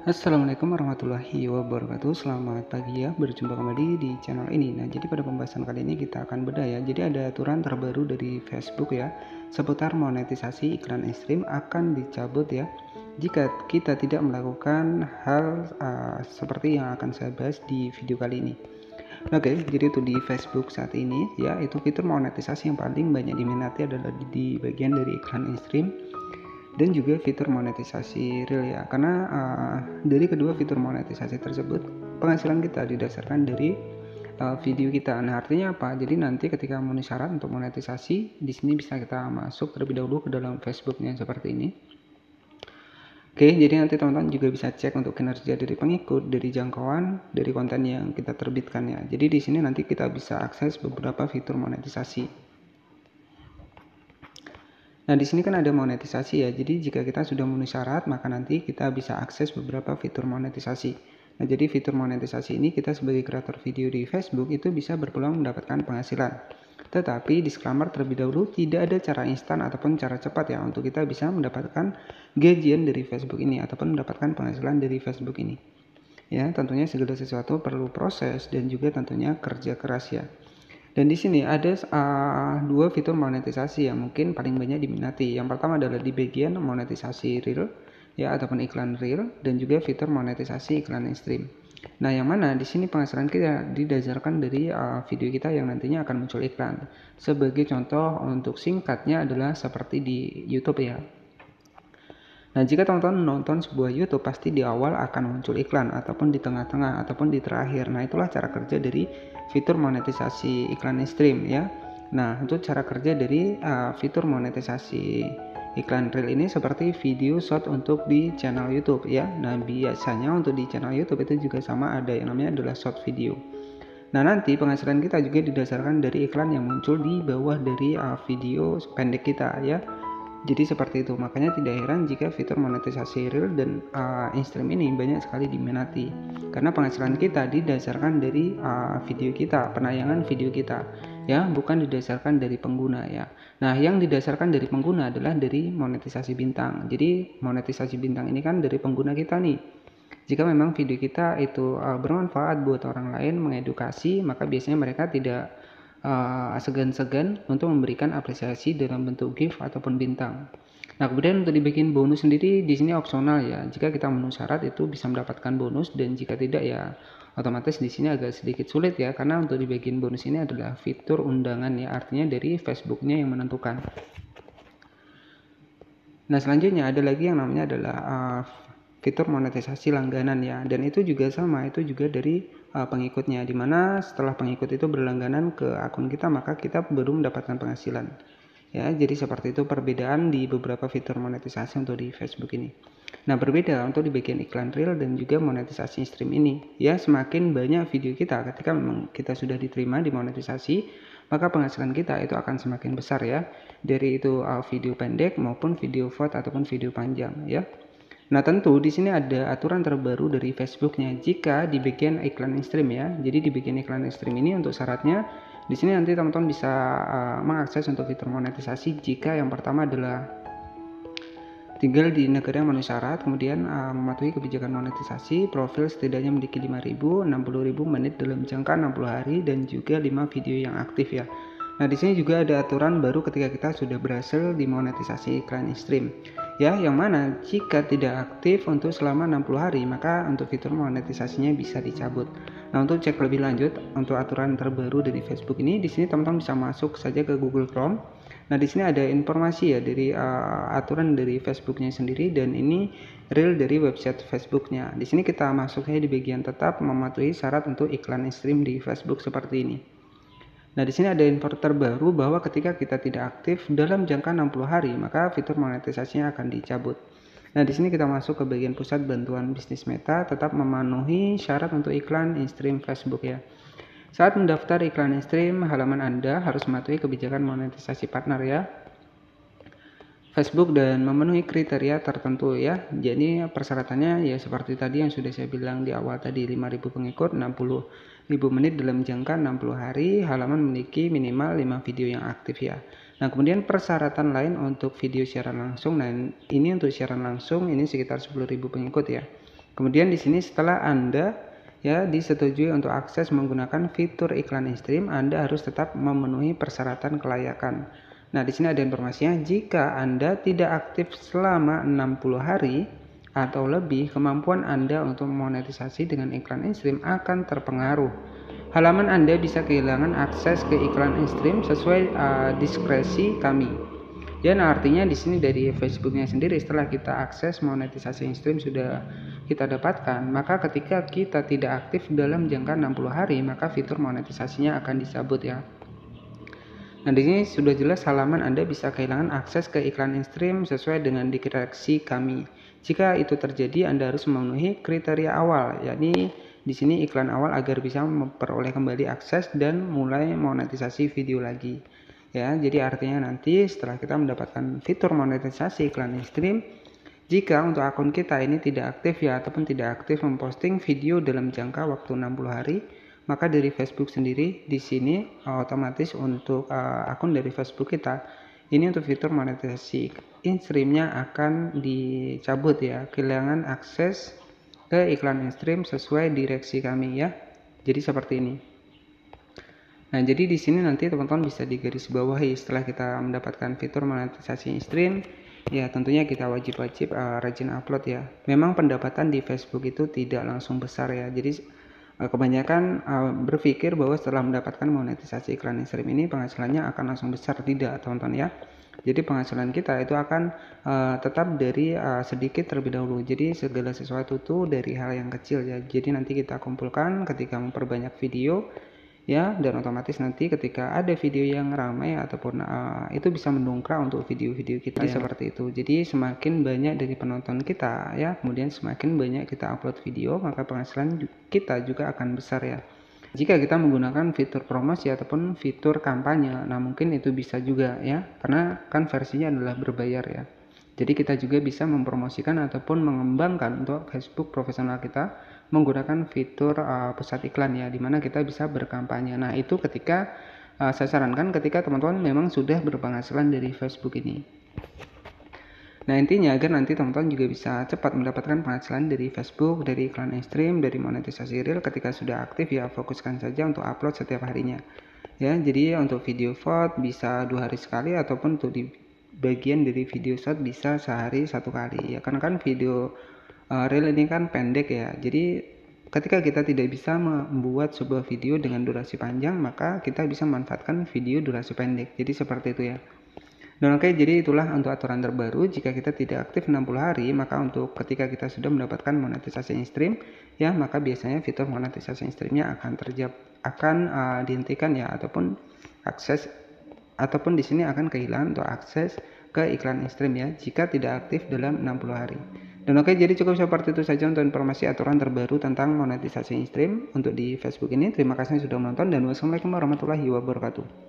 Assalamualaikum warahmatullahi wabarakatuh. Selamat pagi ya, berjumpa kembali di channel ini. Nah, jadi pada pembahasan kali ini kita akan bedah ya. Jadi ada aturan terbaru dari Facebook ya, seputar monetisasi iklan ekstrim akan dicabut ya, jika kita tidak melakukan hal seperti yang akan saya bahas di video kali ini. Oke, jadi itu di Facebook saat ini ya, itu fitur monetisasi yang paling banyak diminati adalah di bagian dari iklan ekstrim dan juga fitur monetisasi real ya, karena dari kedua fitur monetisasi tersebut penghasilan kita didasarkan dari video kita. Nah, artinya apa? Jadi nanti ketika memenuhi syarat untuk monetisasi, di sini bisa kita masuk terlebih dahulu ke dalam Facebooknya seperti ini. Oke, jadi nanti teman-teman juga bisa cek untuk kinerja dari pengikut, dari jangkauan, dari konten yang kita terbitkan ya. Jadi di sini nanti kita bisa akses beberapa fitur monetisasi. Nah, di sini kan ada monetisasi ya. Jadi jika kita sudah memenuhi syarat, maka nanti kita bisa akses beberapa fitur monetisasi. Nah, jadi fitur monetisasi ini kita sebagai kreator video di Facebook itu bisa berpeluang mendapatkan penghasilan. Tetapi disclaimer terlebih dahulu, tidak ada cara instan ataupun cara cepat ya untuk kita bisa mendapatkan gajian dari Facebook ini ataupun mendapatkan penghasilan dari Facebook ini. Ya, tentunya segala sesuatu perlu proses dan juga tentunya kerja keras ya. Dan di sini ada dua fitur monetisasi yang mungkin paling banyak diminati. Yang pertama adalah di bagian monetisasi real ya, ataupun iklan real, dan juga fitur monetisasi iklan ekstrim. Nah, yang mana di sini penghasilan kita didasarkan dari video kita yang nantinya akan muncul iklan. Sebagai contoh untuk singkatnya adalah seperti di YouTube ya. Nah, jika teman-teman menonton sebuah YouTube, pasti di awal akan muncul iklan, ataupun di tengah-tengah, ataupun di terakhir. Nah, itulah cara kerja dari fitur monetisasi iklan ekstrim ya. Nah, untuk cara kerja dari fitur monetisasi iklan real ini seperti video short untuk di channel YouTube ya. Nah, biasanya untuk di channel YouTube itu juga sama, ada yang namanya adalah short video. Nah, nanti penghasilan kita juga didasarkan dari iklan yang muncul di bawah dari video pendek kita ya. Jadi seperti itu, makanya tidak heran jika fitur monetisasi real dan ekstrim ini banyak sekali diminati, karena penghasilan kita didasarkan dari video kita, penayangan video kita ya, bukan didasarkan dari pengguna ya. Nah, yang didasarkan dari pengguna adalah dari monetisasi bintang. Jadi monetisasi bintang ini kan dari pengguna kita nih. Jika memang video kita itu bermanfaat buat orang lain, mengedukasi, maka biasanya mereka tidak segan-segan untuk memberikan apresiasi dalam bentuk gift ataupun bintang. Nah, kemudian untuk dibikin bonus sendiri di sini opsional ya. Jika kita memenuhi syarat itu bisa mendapatkan bonus, dan jika tidak ya otomatis di sini agak sedikit sulit ya, karena untuk dibikin bonus ini adalah fitur undangan ya, artinya dari Facebooknya yang menentukan. Nah, selanjutnya ada lagi yang namanya adalah fitur monetisasi langganan ya, dan itu juga sama, itu juga dari pengikutnya, dimana setelah pengikut itu berlangganan ke akun kita, maka kita baru mendapatkan penghasilan ya. Jadi seperti itu perbedaan di beberapa fitur monetisasi untuk di Facebook ini. Nah, berbeda untuk di bagian iklan real dan juga monetisasi stream ini ya. Semakin banyak video kita, ketika memang kita sudah diterima di monetisasi, maka penghasilan kita itu akan semakin besar ya, dari itu video pendek maupun video short ataupun video panjang ya. Nah, tentu di sini ada aturan terbaru dari Facebooknya jika di bagian iklan ekstrim ya. Jadi di bagian iklan ekstrim ini untuk syaratnya di sini nanti teman-teman bisa mengakses untuk fitur monetisasi jika yang pertama adalah tinggal di negara yang memenuhi syarat, kemudian mematuhi kebijakan monetisasi, profil setidaknya memiliki 5.000, 60.000 menit dalam jangka 60 hari, dan juga 5 video yang aktif ya. Nah, di sini juga ada aturan baru ketika kita sudah berhasil dimonetisasi iklan ekstrim ya, yang mana jika tidak aktif untuk selama 60 hari, maka untuk fitur monetisasinya bisa dicabut. Nah, untuk cek lebih lanjut untuk aturan terbaru dari Facebook ini, di sini teman-teman bisa masuk saja ke Google Chrome. Nah, di sini ada informasi ya dari aturan dari Facebooknya sendiri, dan ini real dari website Facebooknya. Di sini kita masuknya di bagian tetap mematuhi syarat untuk iklan ekstrim di Facebook seperti ini. Nah, di sini ada info terbaru bahwa ketika kita tidak aktif dalam jangka 60 hari, maka fitur monetisasinya akan dicabut. Nah, di sini kita masuk ke bagian pusat bantuan bisnis Meta, tetap memenuhi syarat untuk iklan ekstrim Facebook ya. Saat mendaftar iklan ekstrim, halaman Anda harus mematuhi kebijakan monetisasi partner ya, Facebook, dan memenuhi kriteria tertentu ya. Jadi persyaratannya ya seperti tadi yang sudah saya bilang di awal tadi, 5.000 pengikut, 60.000 menit dalam jangka 60 hari, halaman memiliki minimal 5 video yang aktif ya. Nah, kemudian persyaratan lain untuk video siaran langsung. Nah, ini untuk siaran langsung ini sekitar 10.000 pengikut ya. Kemudian di sini setelah Anda ya disetujui untuk akses menggunakan fitur iklan in-stream, Anda harus tetap memenuhi persyaratan kelayakan. Nah, di sini ada informasinya, jika Anda tidak aktif selama 60 hari atau lebih, kemampuan Anda untuk monetisasi dengan iklan in-stream akan terpengaruh. Halaman Anda bisa kehilangan akses ke iklan in-stream sesuai diskresi kami. Ya, nah artinya di sini dari Facebooknya sendiri, setelah kita akses monetisasi in-stream sudah kita dapatkan, maka ketika kita tidak aktif dalam jangka 60 hari, maka fitur monetisasinya akan dicabut ya. Nah, di sini sudah jelas halaman Anda bisa kehilangan akses ke iklan in-stream sesuai dengan diskresi kami. Jika itu terjadi, Anda harus memenuhi kriteria awal, yakni di sini iklan awal agar bisa memperoleh kembali akses dan mulai monetisasi video lagi. Ya, jadi artinya nanti setelah kita mendapatkan fitur monetisasi iklan in-stream, jika untuk akun kita ini tidak aktif ya ataupun tidak aktif memposting video dalam jangka waktu 60 hari, maka dari Facebook sendiri di sini otomatis untuk akun dari Facebook kita ini untuk fitur monetisasi in-streamnya akan dicabut ya, kehilangan akses ke iklan in-stream sesuai direksi kami ya. Jadi seperti ini. Nah, jadi di sini nanti teman-teman bisa digarisbawahi setelah kita mendapatkan fitur monetisasi in-stream, ya tentunya kita wajib-wajib rajin upload ya. Memang pendapatan di Facebook itu tidak langsung besar ya. Jadi kebanyakan berpikir bahwa setelah mendapatkan monetisasi iklan in-stream ini penghasilannya akan langsung besar. Tidak, teman-teman ya. Jadi penghasilan kita itu akan tetap dari sedikit terlebih dahulu. Jadi segala sesuatu itu dari hal yang kecil ya. Jadi nanti kita kumpulkan ketika memperbanyak video ya, dan otomatis nanti ketika ada video yang ramai ataupun itu bisa mendongkrak untuk video-video kita ya. Seperti itu. Jadi semakin banyak dari penonton kita ya, kemudian semakin banyak kita upload video, maka penghasilan kita juga akan besar ya. Jika kita menggunakan fitur promosi ataupun fitur kampanye, nah mungkin itu bisa juga ya, karena kan versinya adalah berbayar ya. Jadi kita juga bisa mempromosikan ataupun mengembangkan untuk Facebook profesional kita menggunakan fitur pusat iklan ya, dimana kita bisa berkampanye. Nah itu ketika saya sarankan ketika teman-teman memang sudah berpenghasilan dari Facebook ini. Nah intinya agar nanti teman-teman juga bisa cepat mendapatkan penghasilan dari Facebook, dari iklan in-stream, dari monetisasi real ketika sudah aktif ya, fokuskan saja untuk upload setiap harinya. Ya, jadi untuk video short bisa 2 hari sekali ataupun untuk di bagian dari video short bisa sehari 1 kali ya, karena kan video reel ini kan pendek ya. Jadi ketika kita tidak bisa membuat sebuah video dengan durasi panjang, maka kita bisa memanfaatkan video durasi pendek. Jadi seperti itu ya. Dan oke, jadi itulah untuk aturan terbaru. Jika kita tidak aktif 60 hari, maka untuk ketika kita sudah mendapatkan monetisasi in-stream ya, maka biasanya fitur monetisasi in-streamnya akan dihentikan ya, ataupun akses ataupun di sini akan kehilangan untuk akses ke iklan in-stream ya, jika tidak aktif dalam 60 hari. Dan oke, jadi cukup seperti itu saja untuk informasi aturan terbaru tentang monetisasi in-stream untuk di Facebook ini. Terima kasih sudah menonton dan wassalamualaikum warahmatullahi wabarakatuh.